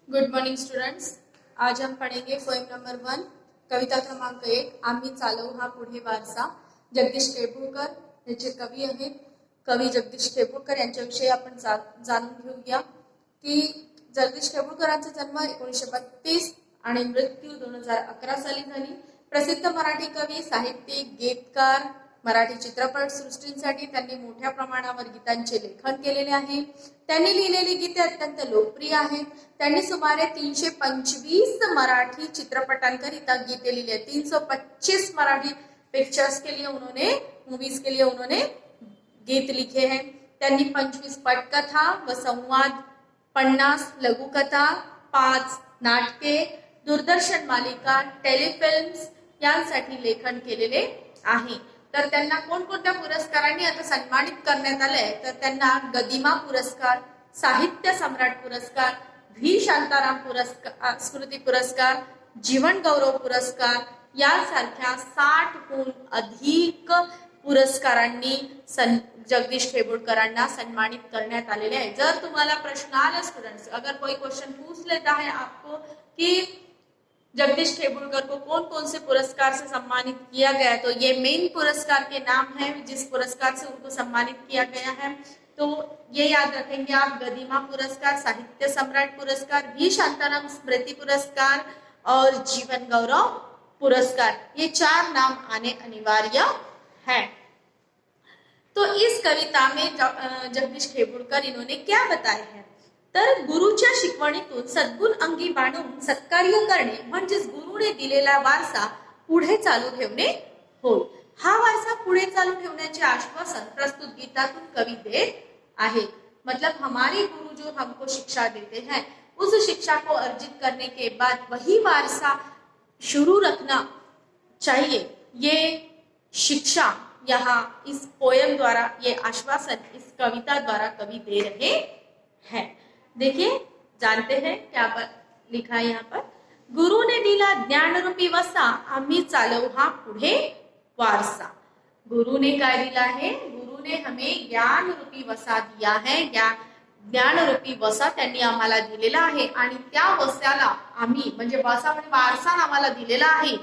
Good morning students. आज हम पढ़ेंगे poem number 1, कविता क्रमांक 1, आम्ही चालवू हा पुढे वारसा। जगदीश केळपूरकर याचे कवी आहेत। कवी जगदीश केळपूरकर यांच्याविषयी आपण जाणून घेऊया की जगदीश केळपूरकरांचा जन्म 1932 आणि मृत्यू 2011 साली झाली। प्रसिद्ध मराठी कवी, साहित्यिक, गीतकार, मराठी चित्रपट सृष्टींसाठी त्यांनी मोठ्या प्रमाणावर गीतांचे लेखन केलेले आहे। त्यांनी लिहिलेली गीते अत्यंत लोकप्रिय आहेत। त्यांनी सुमारे 325 मराठी चित्रपटांकरिता गीते लिखी है। 325 मराठी पिक्चर्स के लिए उन्होंने मूवीज के लिए उन्होंने गीत लिखे हैं। त्यांनी 25 पटकथा व संवाद, 50 लघुकथा, 5 नाटके, दूरदर्शन मालिका, टेलिफिल्म्स यांसाठी लेखन केलेले आहे। तर त्यांना कोणकोणत्या पुरस्कारांनी आता सन्मानित करण्यात आले तर त्यांना गदिमा पुरस्कार, साहित्य सम्राट पुरस्कार, व्ही शांताराम पुरस्कार, स्मृती पुरस्कार, जीवन गौरव पुरस्कार यासारख्या 60हून अधिक पुरस्कारांनी जगदीश केळपूरकरांना सन्मानित करण्यात आलेले आहे। जर तुम्हाला प्रश्न आला स्टूडेंट्स, अगर कोई क्वेश्चन पूछ लेता है आपको कि जगदीश केळपूरकर को कौन कौन से पुरस्कार से सम्मानित किया गया, तो ये मेन पुरस्कार के नाम है जिस पुरस्कार से उनको सम्मानित किया गया है। तो ये याद रखेंगे आप, गदिमा पुरस्कार, साहित्य सम्राट पुरस्कार, व्ही शांताराम स्मृति पुरस्कार और जीवन गौरव पुरस्कार, ये 4 नाम आने अनिवार्य है। तो इस कविता में जगदीश केळपूरकर इन्होंने क्या बताया है तर गुरुच्या शिकवणीतून सद्गुण अंगी बाणून सत्कार्य करणे म्हणजेच गुरुने दिलेला वारसा पुढे चालू ठेवणे होय। हा वारसा पुढे चालू ठेवण्याचे आश्वासन प्रस्तुत गीतातून कवी देत आहे। मतलब हमारे गुरु जो हमको शिक्षा देते हैं, उस शिक्षा को अर्जित करने के बाद वही वारसा शुरू रखना चाहिए। ये शिक्षा यहाँ इस पोयम द्वारा, ये आश्वासन इस कविता द्वारा कवि दे रहे हैं। देखिए, जानते हैं क्या लिखा है यहाँ पर। गुरु ने दिला ज्ञान रूपी वसा, आम्ही चालवू हा पुढे वारसा। गुरु ने काय दिला है? गुरु ने हमें ज्ञान रूपी वसा दिया है। ज्ञान रूपी वसा त्यांनी आम्हाला दिलेला आहे आणि त्या वसाला आम्ही, म्हणजे वसा म्हणजे वारसा आम्हाला दिलेला आहे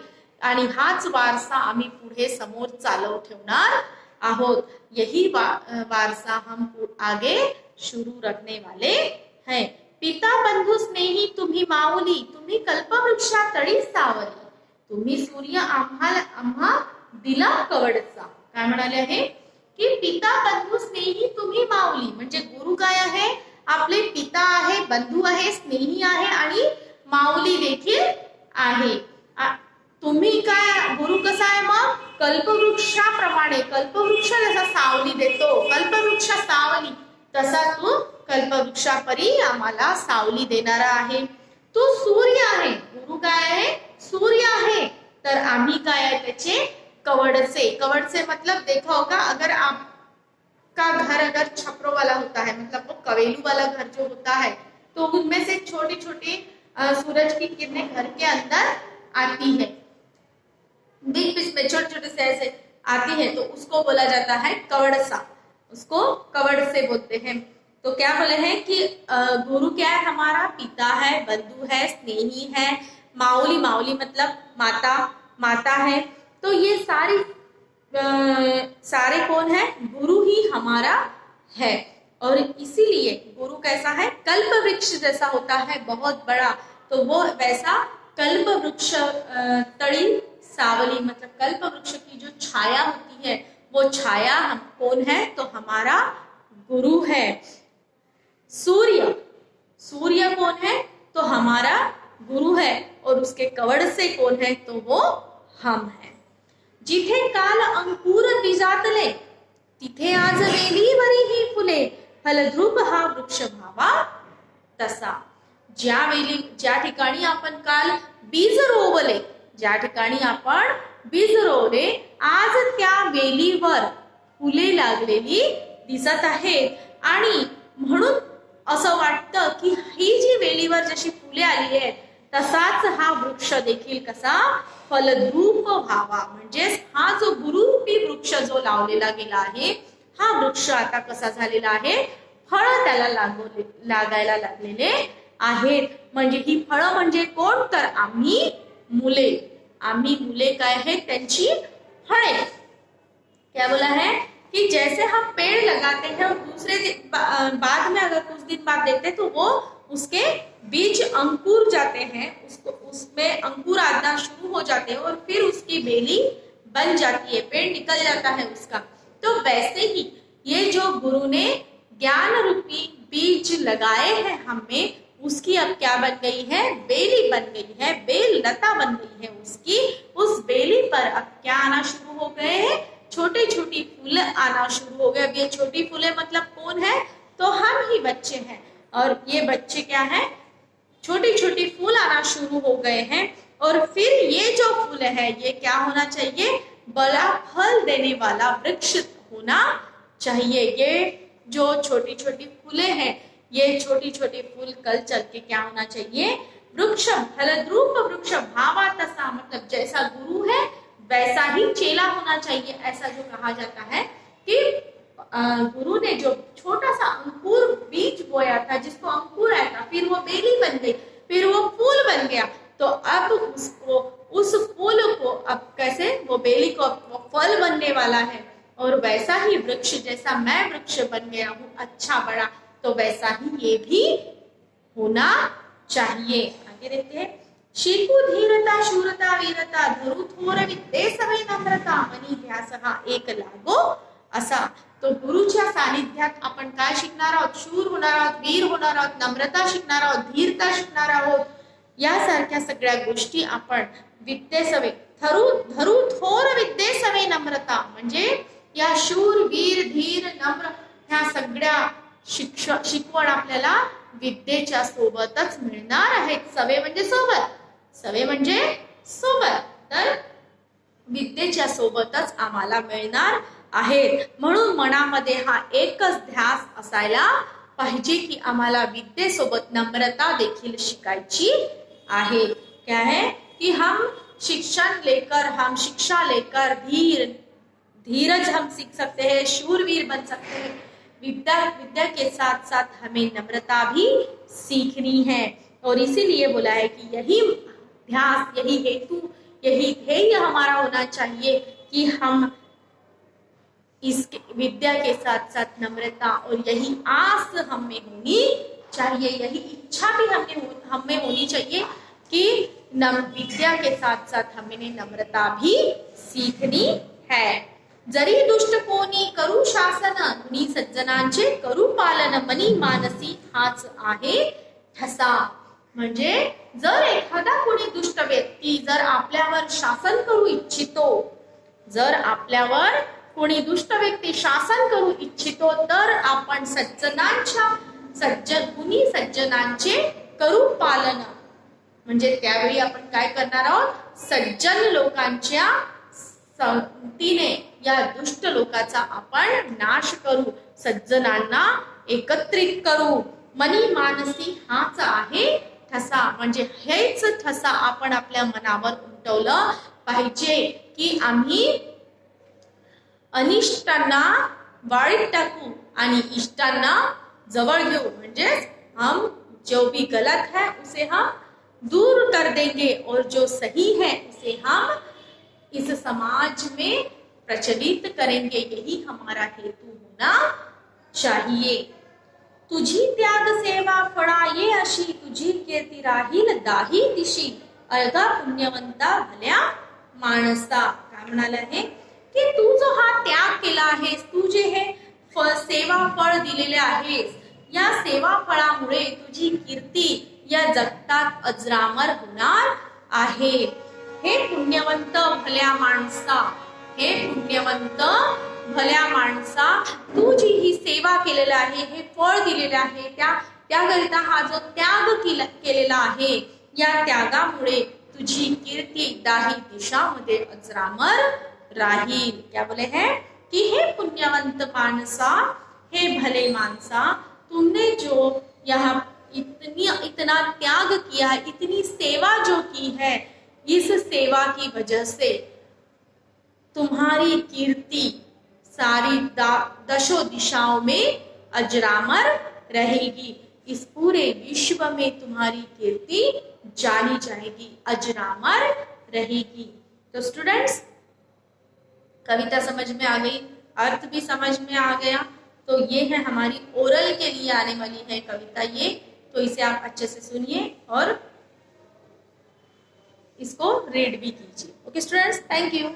आणि हाच वारसा आम्ही पुढे समोर चालवू ठेवणार आहोत। यही वारसा हम आगे शुरू रखने वाले है। पिता बंधू स्नेही तुम्ही माऊली, तुम्ही कल्पवृक्षा तळी सावली, तुम्ही सूर्य आम्हा दिला कवडचा। काय म्हणाले आहे की पिता बंधू स्नेही तुम्ही माऊली, म्हणजे गुरु काय आहे? आपले पिता आहे, बंधू आहे, स्नेही आहे आणि माऊली देखील आहे। तुम्ही काय, गुरु कसा आहे मग? कल्पवृक्षाप्रमाणे, कल्पवृक्ष जसा सावली देतो, कल्पवृक्ष सावली, तसा तू कल्पवृक्षापरी आम्हाला सावली देणारा आहे। तो सूर्य आहे, गुरु काय आहे? सूर्य आहे। तर आम्ही काय आहे? त्याचे कवडचे। कवडचे मतलब देखा होगा, अगर आपका घर अगर छपरों वाला होता है, मतलब वो कवेलू वाला घर जो होता है, तो उनमें से छोटी छोटी सूरज की किरणें घर के अंदर आती है, बीच बीच में छोटे छोटे से ऐसे आती है, तो उसको बोला जाता है कवड़सा, उसको कवड़ से बोलते हैं। तो क्या बोले हैं कि गुरु क्या है? हमारा पिता है, बंधु है, स्नेही है, माऊली, माऊली मतलब माता, माता है। तो ये सारे कौन है? गुरु ही हमारा है। और इसीलिए गुरु कैसा है? कल्प वृक्ष जैसा होता है, बहुत बड़ा, तो वो वैसा कल्प वृक्ष तड़ी सावली, मतलब कल्प वृक्ष की जो छाया होती है, वो छाया हम कौन है? तो हमारा गुरु है। सूर्य, सूर्य कौन है? तो हमारा गुरु है। और उसके कवड़ से कौन है? तो वो हम है। जिथे काल अंकुर बीजातले, तिथे आज वेलीवरी ही फुले, फलद्रूप हा वृक्ष व्हावा तसा। ज्या ठिकाणी आपण काल बीज रोवले, ज्या ठिकाणी आपण बीज रोवले, आज त्या वेलीवर फुले लागलेली दिसत आहेत आणि म्हणून असं वाटतं की ही जी वेलीवर जशी फुले आली आहेत, तसाच हा वृक्ष देखील कसा फलद्रूप व्हावा, म्हणजे हा जो गुरुरूपी वृक्ष जो लावलेला गेला आहे, हा वृक्ष आता कसा झालेला आहे? फळ त्याला लागायला लागलेले आहेत। म्हणजे ही फळं म्हणजे कोण, तर आम्ही मुले, आम्ही मुले काय है, त्यांची फळे। क्या बोला है कि जैसे हम पेड़ लगाते हैं और दूसरे दिन बाद में अगर कुछ दिन बाद देखते तो वो उसके बीज अंकुर जाते हैं, उसको उसमें अंकुर आना शुरू हो जाते हैं और फिर उसकी बेली बन जाती है, पेड़ निकल जाता है उसका। तो वैसे ही ये जो गुरु ने ज्ञान रूपी बीज लगाए हैं हमें, उसकी अब क्या बन गई है, बेली बन गई है, बेल लता बन गई है उसकी। उस बेली पर अब क्या आना शुरू हो गए हैं, छोटे छोटी फूल आना शुरू हो गए। अब ये छोटी फूलें मतलब कौन है, तो हम ही बच्चे हैं। और ये बच्चे क्या है, छोटी छोटी फूल आना शुरू हो गए हैं। और फिर ये जो फूल है ये क्या होना चाहिए, बड़ा फल देने वाला वृक्ष होना चाहिए। ये जो छोटी छोटी फूलें हैं, ये छोटी छोटी फूल कल चल के क्या होना चाहिए, वृक्ष, फलद्रूप वृक्ष भावा तसा, मतलब जैसा गुरु है वैसा ही चेला होना चाहिए। ऐसा जो कहा जाता है कि गुरु ने जो छोटा सा अंकुर बीज बोया था, जिसको अंकुर आया था, फिर वो बेली बन गई, फिर वो फूल बन गया, तो अब उसको, उस फूल को अब कैसे, वो बेली को वो फल बनने वाला है। और वैसा ही वृक्ष, जैसा मैं वृक्ष बन गया हूँ अच्छा बड़ा, तो वैसा ही ये भी होना चाहिए। आगे देखते हैं, शिकु धीरता शूरता वीरता धरु थोर विद्ये सवे नम्रता मनी ध्यास हा एक लागो असा। तो गुरुच्या सानिध्यात आपण काय शिकणार आहोत, शूर होणार आहोत, वीर होणार आहोत, नम्रता शिकणार आहोत, धीरता शिकणार आहोत, यासारख्या सगळ्या गोष्टी आपण विद्ये सवे, धरू थोर विद्ये सवे नम्रता, म्हणजे या शूर वीर धीर नम्र ह्या सगळ्या शिकवण आपल्याला विद्येच्या सोबतच मिळणार आहेत। सवे म्हणजे सोबत, सवे म्हणजे सोबत, तर विद्येच्या सोबतच आम्हाला मिळणार आहेत। म्हणून मनामध्ये हा एकच ध्यास असायला पाहिजे की आम्हाला विद्येसोबत नम्रता देखील शिकायची आहे। क्या है कि हम शिक्षण लेकर, हम शिक्षा लेकर धीरज हम सीख सकते हैं, शूरवीर बन सकते हैं। विद्या के साथ साथ हमें नम्रता भी सीखनी है। और इसीलिए बोला है कि यही ध्यास, यही हेतु, यही ध्येय हमारा होना चाहिए कि हम इस विद्या के साथ साथ नम्रता, और यही आस हमें होनी चाहिए, यही इच्छा भी हमें होनी चाहिए कि विद्या के साथ साथ हमें नम्रता भी सीखनी है। जरी दुष्ट कोणी करू शासन, गुणी सज्जनांचे करू पालन, मनी मानसी हाच आहे ठसा। म्हणजे जर एखादा कोणी दुष्ट व्यक्ती जर आपल्यावर शासन करू इच्छितो, जर आपल्यावर कोणी दुष्ट व्यक्ती शासन करू इच्छितो, तर आपण गुणी सज्जनांचे करू पालन, म्हणजे त्यावेळी आपण काय करणार आहोत, सज्जन लोकांच्या संगतीने या दुष्ट लोकांचा आपण नाश करू, सज्जनांना एकत्रित करू। मनी मानसी हाच आहे ठसा, म्हणजे हेच ठसा आपण आपल्या मनावर उमटवलं पाहिजे की आम्ही अनिष्टांना वाळीत टाकू आणि इष्टांना जवळ घेऊ। म्हणजे हम जो भी गलत है उसे हम दूर कर देंगे और जो सही है उसे हम इस समाज में प्रचलित करेंगे, यही हमारा हेतु होना चाहिए। तुझी त्याग सेवा फळा ये अशी, तुझी कीर्ती राहील दाही दिशी, अळगा पुण्यवंता भल्या माणसा। काय म्हणाले आहे की तू जो हा त्याग केला आहेस, तू जे हे सेवा फळ दिलेले आहेस, या सेवा फळामुळे तुझी कीर्ती या जगतात अजरामर होणार आहे। हे पुण्यवंत भल्या माणसा, हे पुण्यवंत भल्या माणसा, तू जी ही सेवा केलेला आहे, हे फळ दिलेले आहे, त्याकरिता हा जो त्याग केलेला आहे, या त्यागामुळे तुझी कीर्ती दाही दिशामध्ये अजरामर राहील। क्या बोले हैं कि हे पुण्यवंत मानसा, हे भले मानसा, तुमने जो यहाँ इतना त्याग किया, इतनी सेवा जो की है, इस सेवा की वजह से तुम्हारी कीर्ति सारी दशो दिशाओं में अजरामर रहेगी। इस पूरे विश्व में तुम्हारी कीर्ति जानी जाएगी, अजरामर रहेगी। तो स्टूडेंट्स, कविता समझ में आ गई, अर्थ भी समझ में आ गया। तो ये है हमारी ओरल के लिए आने वाली है कविता ये, तो इसे आप अच्छे से सुनिए और इसको रीड भी कीजिए। Okay students, thank you.